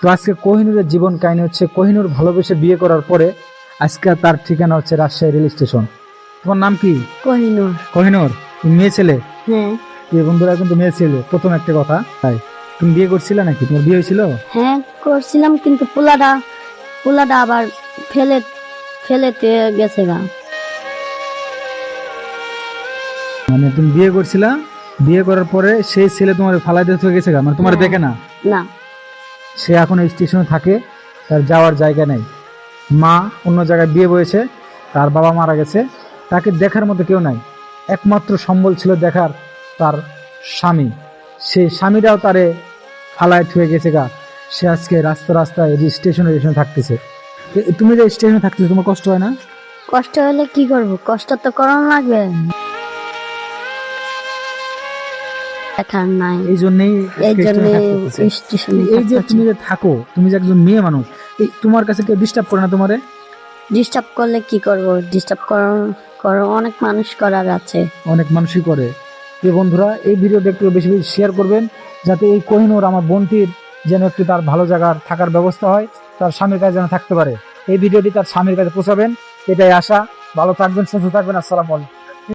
তো আজকে কোহিনূরের জীবন কাহিনী হচ্ছে কোহিনূর ভালোবেসে বিয়ে করার পরে আজকে তার ঠিকানা হচ্ছে রাজশাহী রেল স্টেশন। তোমার নাম কি? কোহিনূর। কোহিনূর, তুমি মেয়ে ছেলে? হ্যাঁ এই বন্ধুরা কিন্তু মেয়ে ছেলে, প্রথম একটা কথা। তাই তুমি বিয়ে করছিলে নাকি? তোমার বিয়ে হয়েছিল? হ্যাঁ করছিলাম, কিন্তু পোলাটা আবার ফেলেতে গেছে গা। মানে তুমি বিয়ে করছিলা, বিয়ে করার পরে সেই ছেলে তোমার ফালাই দিতে হয়ে গেছে গা, মানে তোমার হ্যাঁ। দেখে না? না, সে এখন এই স্টেশনে থাকে, তার যাওয়ার জায়গা নেই। মা অন্য জায়গায় বিয়ে বয়েছে, তার বাবা মারা গেছে, তাকে দেখার মতো কেউ নাই। একমাত্র সম্বল ছিল দেখার তার স্বামী। সেই স্বামীরাও তারে ফালায় থুয়ে গেছে গা। সে আজকে রাস্তায় স্টেশনে থাকতেছে। তুমি যে স্টেশনে থাকতেছো, তোমার কষ্ট হয় না? কষ্ট হলে কি করব, কষ্ট তো করানো লাগবে। দেখার নাই, এই জন্যই এই জন্য স্টেশনে এই যে তুমি যে থাকো, তুমি যে একজন মেয়ে মানুষ, এই তোমার কাছে কেউ ডিস্টার্ব করে না তোমারে? ডিস্টার্ব করলে কি করব, ডিস্টার্ব করো অনেক মানুষ করার আছে। অনেক মানুষই করে। যে বন্ধুরা এই ভিডিওটা একটু বেশি বেশি শেয়ার করবেন, যাতে এই কোহিনূর আমার বোনটির যেন একটু তার ভালো জায়গার থাকার ব্যবস্থা হয়, তার স্বামীর কাছে যেন থাকতে পারে। এই ভিডিওটি তার স্বামীর কাছে পৌঁছাবেন, এটাই আশা। ভালো থাকবেন, সুস্থ থাকবেন। আসসালামু আলাইকুম।